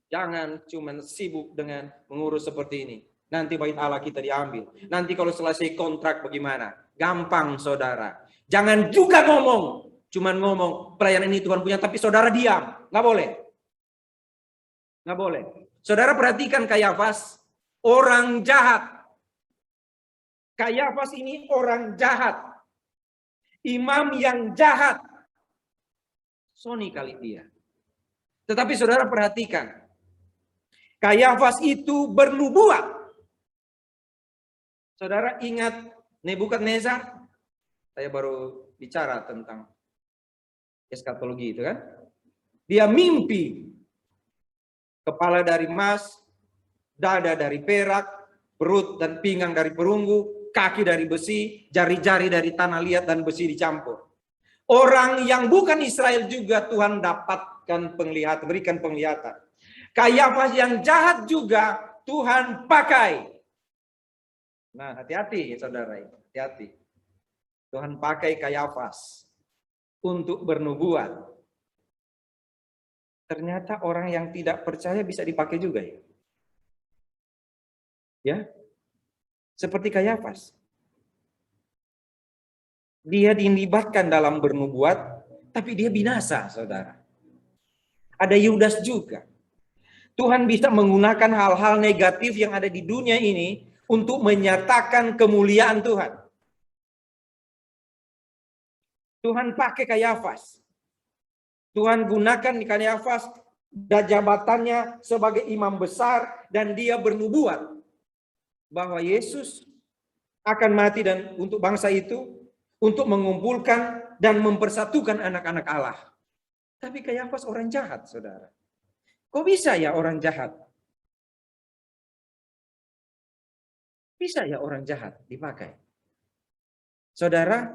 Jangan cuma sibuk dengan mengurus seperti ini. Nanti bait Allah kita diambil. Nanti kalau selesai kontrak bagaimana? Gampang, saudara. Jangan juga ngomong. Cuman ngomong, pelayanan ini Tuhan punya, tapi saudara diam. Nggak boleh. Nggak boleh. Saudara perhatikan Kayafas, orang jahat. Kayafas ini orang jahat. Imam yang jahat. Soni kali dia. Tetapi saudara perhatikan. Kayafas itu bernubuat. Saudara ingat Nebukadnezar? Saya baru bicara tentang eskatologi itu kan. Dia mimpi kepala dari emas, dada dari perak, perut dan pinggang dari perunggu, kaki dari besi, jari-jari dari tanah liat dan besi dicampur. Orang yang bukan Israel juga Tuhan dapatkan penglihatan, berikan penglihatan. Kayafas yang jahat juga Tuhan pakai. Nah, hati-hati saudara, hati-hati. Tuhan pakai Kayafas untuk bernubuat. Ternyata orang yang tidak percaya bisa dipakai juga ya. Ya. Seperti Kayafas. Dia dilibatkan dalam bernubuat, tapi dia binasa, saudara. Ada Yudas juga. Tuhan bisa menggunakan hal-hal negatif yang ada di dunia ini untuk menyatakan kemuliaan Tuhan. Tuhan pakai Kayafas. Tuhan gunakan Kayafas dan jabatannya sebagai imam besar dan dia bernubuat bahwa Yesus akan mati dan untuk bangsa itu untuk mengumpulkan dan mempersatukan anak-anak Allah. Tapi Kayafas orang jahat, saudara. Kok bisa ya orang jahat? Bisa ya orang jahat dipakai? Saudara,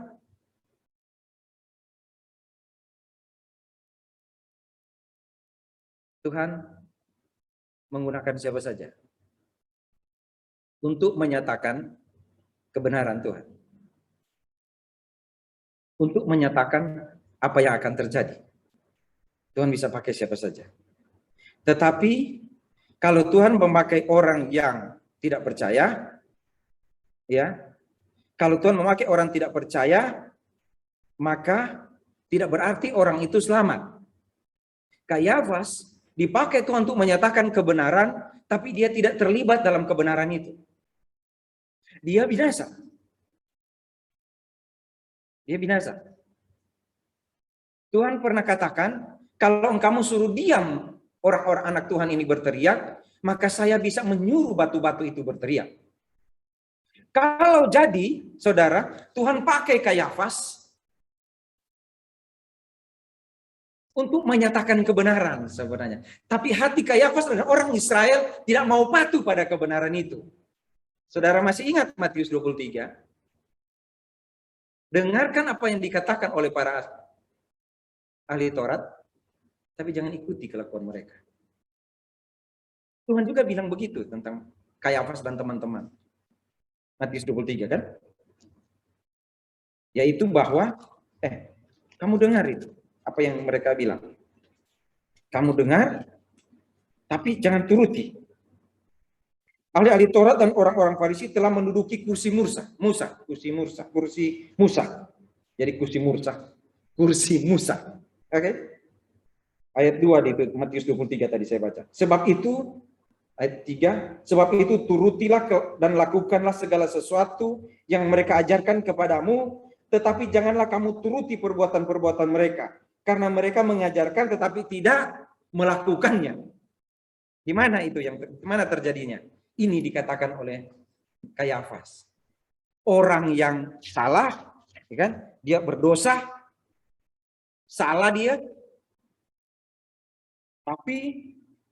Tuhan menggunakan siapa saja untuk menyatakan kebenaran Tuhan. Untuk menyatakan apa yang akan terjadi. Tuhan bisa pakai siapa saja. Tetapi kalau Tuhan memakai orang yang tidak percaya, ya, kalau Tuhan memakai orang tidak percaya, maka tidak berarti orang itu selamat. Kayafas dipakai Tuhan untuk menyatakan kebenaran, tapi dia tidak terlibat dalam kebenaran itu. Dia binasa. Dia binasa. Tuhan pernah katakan, kalau engkau suruh diam orang-orang anak Tuhan ini berteriak, maka saya bisa menyuruh batu-batu itu berteriak. Kalau jadi, saudara, Tuhan pakai Kayafas untuk menyatakan kebenaran sebenarnya. Tapi hati Kayafas adalah orang Israel tidak mau patuh pada kebenaran itu. Saudara masih ingat Matius 23? Dengarkan apa yang dikatakan oleh para ahli Taurat, tapi jangan ikuti kelakuan mereka. Tuhan juga bilang begitu tentang Kayafas dan teman-teman. Matius 23 kan? Yaitu bahwa, kamu dengar itu. Apa yang mereka bilang. Kamu dengar, tapi jangan turuti. Ahli-ahli Taurat dan orang-orang Farisi telah menduduki kursi Musa. Jadi kursi Musa. Oke? Ayat 2 di Matius 23 tadi saya baca. Sebab itu, ayat 3, sebab itu turutilah dan lakukanlah segala sesuatu yang mereka ajarkan kepadamu, tetapi janganlah kamu turuti perbuatan-perbuatan mereka. Karena mereka mengajarkan tetapi tidak melakukannya. Di mana itu mana terjadinya? Ini dikatakan oleh Kayafas. Orang yang salah, ya kan? Dia berdosa, salah dia, tapi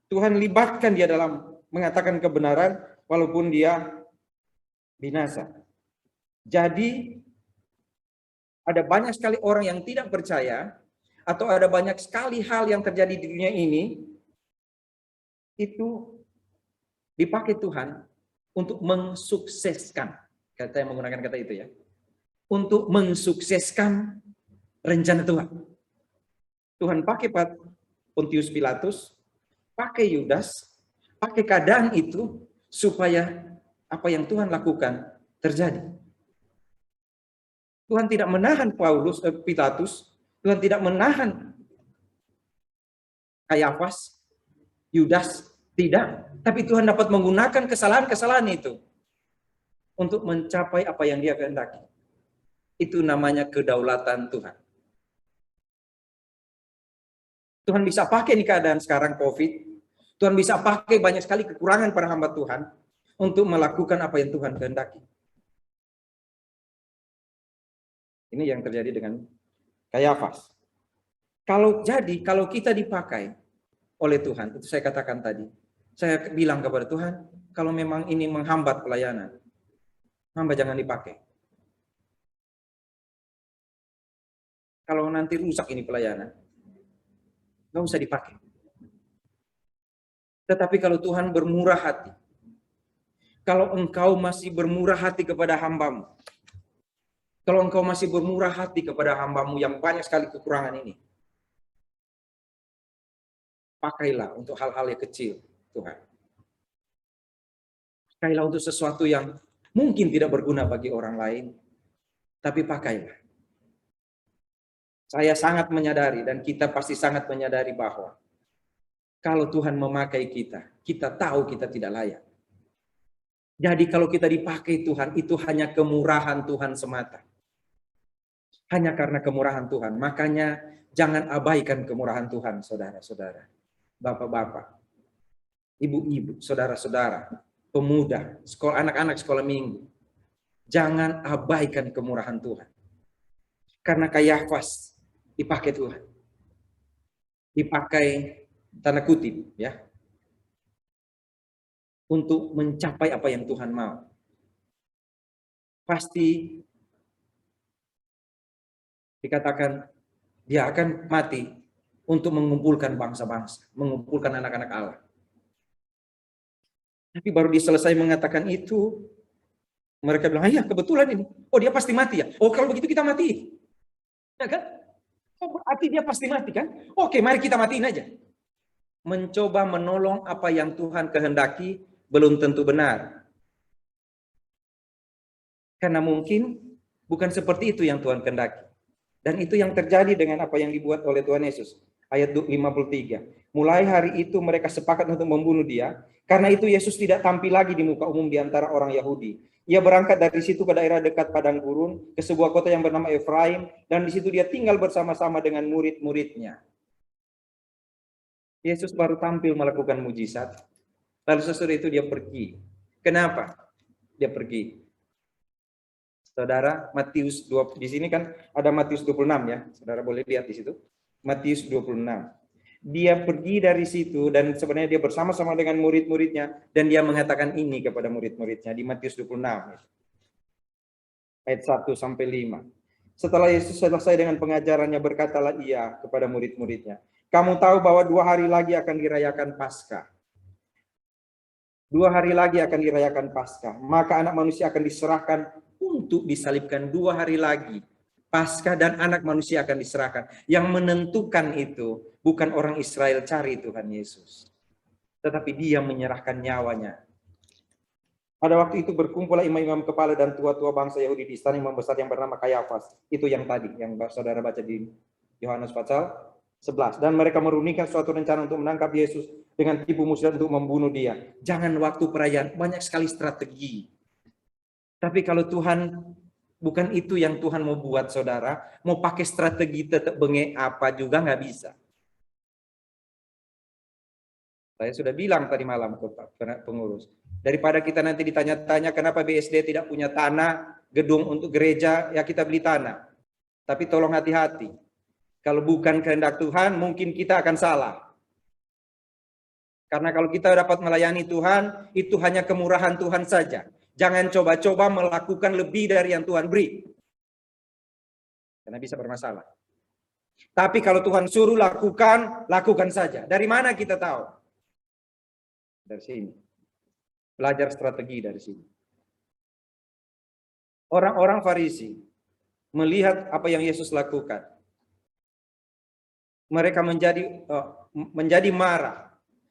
Tuhan libatkan dia dalam mengatakan kebenaran walaupun dia binasa. Jadi ada banyak sekali orang yang tidak percaya atau ada banyak sekali hal yang terjadi di dunia ini itu dipakai Tuhan untuk mensukseskan. Kata yang menggunakan kata itu ya. Untuk mensukseskan rencana Tuhan. Tuhan pakai Pontius Pilatus, pakai Yudas, pakai keadaan itu supaya apa yang Tuhan lakukan terjadi. Tuhan tidak menahan Pilatus, Tuhan tidak menahan Kayafas, Yudas, tidak. Tapi Tuhan dapat menggunakan kesalahan-kesalahan itu untuk mencapai apa yang Dia kehendaki. Itu namanya kedaulatan Tuhan. Tuhan bisa pakai di keadaan sekarang COVID, Tuhan bisa pakai banyak sekali kekurangan para hamba Tuhan untuk melakukan apa yang Tuhan kehendaki. Ini yang terjadi dengan Kayafas. Kalau kita dipakai oleh Tuhan, itu saya katakan tadi, saya bilang kepada Tuhan, kalau memang ini menghambat pelayanan, hamba jangan dipakai. Kalau nanti rusak ini pelayanan, nggak usah dipakai. Tetapi kalau Tuhan bermurah hati, kalau engkau masih bermurah hati kepada hambamu, kalau engkau masih bermurah hati kepada hambamu yang banyak sekali kekurangan ini, pakailah untuk hal-hal yang kecil, Tuhan. Pakailah untuk sesuatu yang mungkin tidak berguna bagi orang lain, tapi pakailah. Saya sangat menyadari dan kita pasti sangat menyadari bahwa kalau Tuhan memakai kita, kita tahu kita tidak layak. Jadi kalau kita dipakai Tuhan, itu hanya kemurahan Tuhan semata. Hanya karena kemurahan Tuhan. Makanya jangan abaikan kemurahan Tuhan, saudara-saudara. Bapak-bapak, ibu-ibu, saudara-saudara, pemuda, anak-anak sekolah minggu. Jangan abaikan kemurahan Tuhan. Karena Kayafas dipakai Tuhan. Dipakai tanda kutip ya. Untuk mencapai apa yang Tuhan mau. Pasti dikatakan dia akan mati untuk mengumpulkan bangsa-bangsa, mengumpulkan anak-anak Allah. Tapi baru dia selesai mengatakan itu, mereka bilang, iya kebetulan ini. Oh dia pasti mati ya? Oh kalau begitu kita mati. Ya kan? Oh berarti dia pasti mati kan? Oke mari kita matiin aja. Mencoba menolong apa yang Tuhan kehendaki belum tentu benar. Karena mungkin bukan seperti itu yang Tuhan kehendaki. Dan itu yang terjadi dengan apa yang dibuat oleh Tuhan Yesus. Ayat 53. Mulai hari itu mereka sepakat untuk membunuh dia. Karena itu Yesus tidak tampil lagi di muka umum di antara orang Yahudi. Ia berangkat dari situ ke daerah dekat padang gurun, ke sebuah kota yang bernama Efraim. Dan di situ dia tinggal bersama-sama dengan murid-muridnya. Yesus baru tampil melakukan mujizat. Lalu sesudah itu dia pergi. Kenapa? Dia pergi. Saudara, Matius 2, di sini kan ada Matius 26 ya. Saudara boleh lihat di situ. Matius 26. Dia pergi dari situ dan sebenarnya dia bersama-sama dengan murid-muridnya dan dia mengatakan ini kepada murid-muridnya di Matius 26. Ayat 1 sampai 5. Setelah Yesus selesai dengan pengajarannya, berkatalah ia kepada murid-muridnya, "Kamu tahu bahwa 2 hari lagi akan dirayakan Paskah. 2 hari lagi akan dirayakan Paskah. Maka anak manusia akan diserahkan untuk disalibkan 2 hari lagi. Paskah dan anak manusia akan diserahkan." Yang menentukan itu bukan orang Israel cari Tuhan Yesus. Tetapi dia menyerahkan nyawanya. Pada waktu itu berkumpullah imam-imam kepala dan tua-tua bangsa Yahudi di istana imam besar yang bernama Kayafas. Itu yang tadi, yang saudara baca di Yohanes pasal 11. Dan mereka merundingkan suatu rencana untuk menangkap Yesus dengan tipu muslihat untuk membunuh dia. Jangan waktu perayaan, banyak sekali strategi. Tapi kalau Tuhan, bukan itu yang Tuhan mau buat saudara, mau pakai strategi tetap bengek apa juga nggak bisa. Saya sudah bilang tadi malam ke pengurus, daripada kita nanti ditanya-tanya kenapa BSD tidak punya tanah, gedung untuk gereja, ya kita beli tanah. Tapi tolong hati-hati. Kalau bukan kehendak Tuhan, mungkin kita akan salah. Karena kalau kita dapat melayani Tuhan, itu hanya kemurahan Tuhan saja. Jangan coba-coba melakukan lebih dari yang Tuhan beri. Karena bisa bermasalah. Tapi kalau Tuhan suruh lakukan, lakukan saja. Dari mana kita tahu? Dari sini. Belajar strategi dari sini. Orang-orang Farisi melihat apa yang Yesus lakukan. Mereka menjadi marah.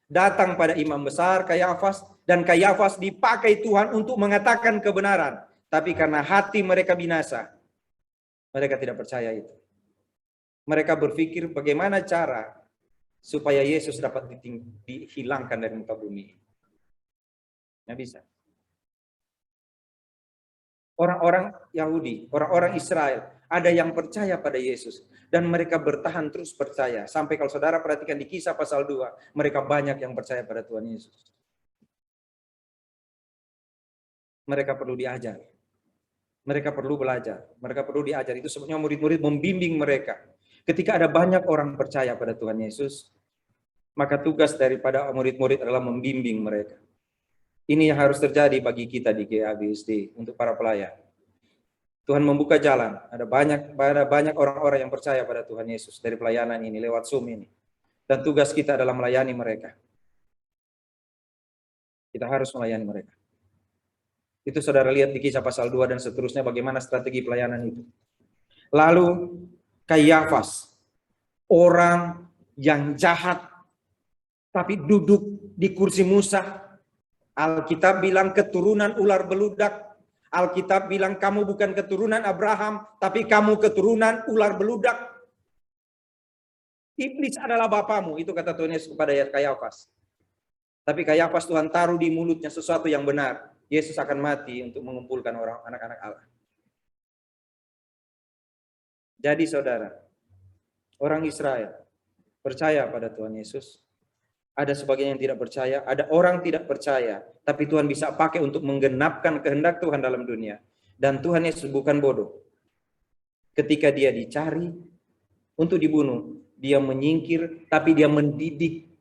datang pada imam besar Kayafas, dan Kayafas dipakai Tuhan untuk mengatakan kebenaran. Tapi karena hati mereka binasa, mereka tidak percaya itu. Mereka berpikir bagaimana cara supaya Yesus dapat dihilangkan dari muka bumi. Nggak bisa. Orang-orang Yahudi, orang-orang Israel, ada yang percaya pada Yesus. Dan mereka bertahan terus percaya. Sampai kalau saudara perhatikan di Kisah pasal 2, mereka banyak yang percaya pada Tuhan Yesus. Mereka perlu diajar. Mereka perlu belajar. Mereka perlu diajar. Itu sebabnya murid-murid membimbing mereka. Ketika ada banyak orang percaya pada Tuhan Yesus, maka tugas daripada murid-murid adalah membimbing mereka. Ini yang harus terjadi bagi kita di GABSD untuk para pelayan. Tuhan membuka jalan. Ada banyak orang-orang yang percaya pada Tuhan Yesus dari pelayanan ini lewat Zoom ini. Dan tugas kita adalah melayani mereka. Kita harus melayani mereka. Itu saudara lihat di Kisah pasal 2 dan seterusnya bagaimana strategi pelayanan itu. Lalu Kayafas, orang yang jahat tapi duduk di kursi Musa. Alkitab bilang keturunan ular beludak. Alkitab bilang kamu bukan keturunan Abraham, tapi kamu keturunan ular beludak. Iblis adalah bapamu, itu kata Tuhan Yesus kepada Kayafas. Tapi Kayafas Tuhan taruh di mulutnya sesuatu yang benar. Yesus akan mati untuk mengumpulkan orang anak-anak Allah. Jadi saudara, orang Israel percaya pada Tuhan Yesus. Ada sebagian yang tidak percaya, ada orang tidak percaya, tapi Tuhan bisa pakai untuk menggenapkan kehendak Tuhan dalam dunia. Dan Tuhan Yesus bukan bodoh. Ketika dia dicari untuk dibunuh, dia menyingkir, tapi dia mendidik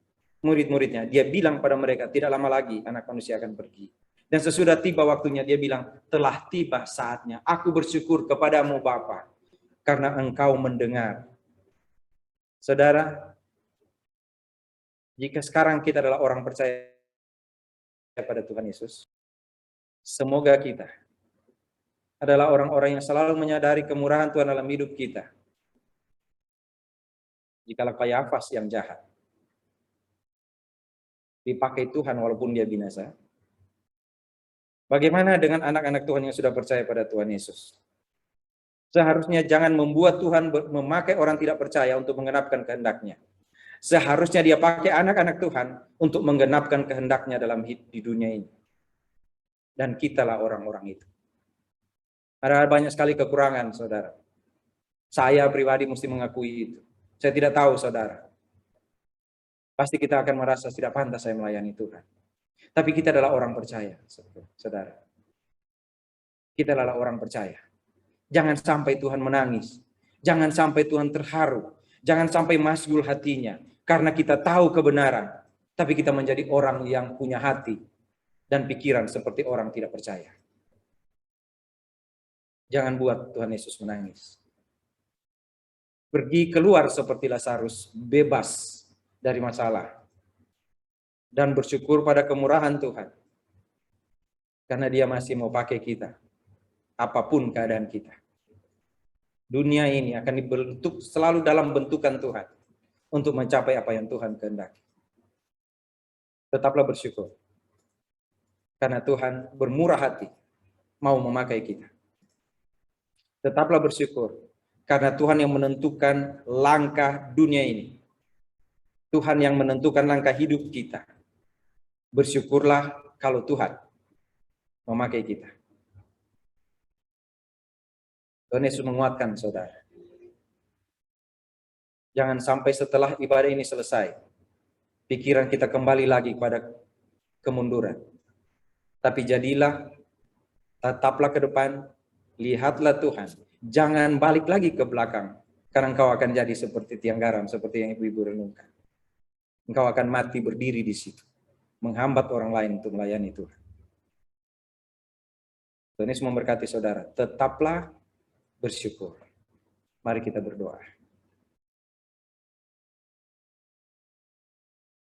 murid-muridnya. Dia bilang pada mereka, tidak lama lagi anak manusia akan pergi. Dan sesudah tiba waktunya, dia bilang, telah tiba saatnya. Aku bersyukur kepadamu Bapa, karena engkau mendengar. Saudara, jika sekarang kita adalah orang percaya pada Tuhan Yesus, semoga kita adalah orang-orang yang selalu menyadari kemurahan Tuhan dalam hidup kita. Jikalau Kayafas yang jahat dipakai Tuhan walaupun dia binasa, bagaimana dengan anak-anak Tuhan yang sudah percaya pada Tuhan Yesus? Seharusnya jangan membuat Tuhan memakai orang tidak percaya untuk menggenapkan kehendak-Nya. Seharusnya dia pakai anak-anak Tuhan untuk menggenapkan kehendak-Nya dalam di dunia ini. Dan kitalah orang-orang itu. Ada banyak sekali kekurangan, saudara. Saya pribadi mesti mengakui itu. Saya tidak tahu, saudara. Pasti kita akan merasa tidak pantas saya melayani Tuhan. Tapi kita adalah orang percaya, saudara. Kita adalah orang percaya. Jangan sampai Tuhan menangis. Jangan sampai Tuhan terharu. Jangan sampai masgul hatinya. Karena kita tahu kebenaran. Tapi kita menjadi orang yang punya hati dan pikiran seperti orang tidak percaya. Jangan buat Tuhan Yesus menangis. Pergi keluar seperti Lazarus, bebas dari masalah. Dan bersyukur pada kemurahan Tuhan. Karena dia masih mau pakai kita. Apapun keadaan kita. Dunia ini akan dibentuk selalu dalam bentukan Tuhan. Untuk mencapai apa yang Tuhan kehendaki. Tetaplah bersyukur. Karena Tuhan bermurah hati. Mau memakai kita. Tetaplah bersyukur. Karena Tuhan yang menentukan langkah dunia ini. Tuhan yang menentukan langkah hidup kita. Bersyukurlah kalau Tuhan memakai kita. Tuhan Yesus menguatkan saudara. Jangan sampai setelah ibadah ini selesai, pikiran kita kembali lagi pada kemunduran. Tapi jadilah, tataplah ke depan, lihatlah Tuhan. Jangan balik lagi ke belakang, karena engkau akan jadi seperti tiang garam, seperti yang ibu-ibu renungkan. Engkau akan mati berdiri di situ, menghambat orang lain untuk melayani Tuhan. Tuhan Yesus memberkati saudara. Tetaplah bersyukur. Mari kita berdoa.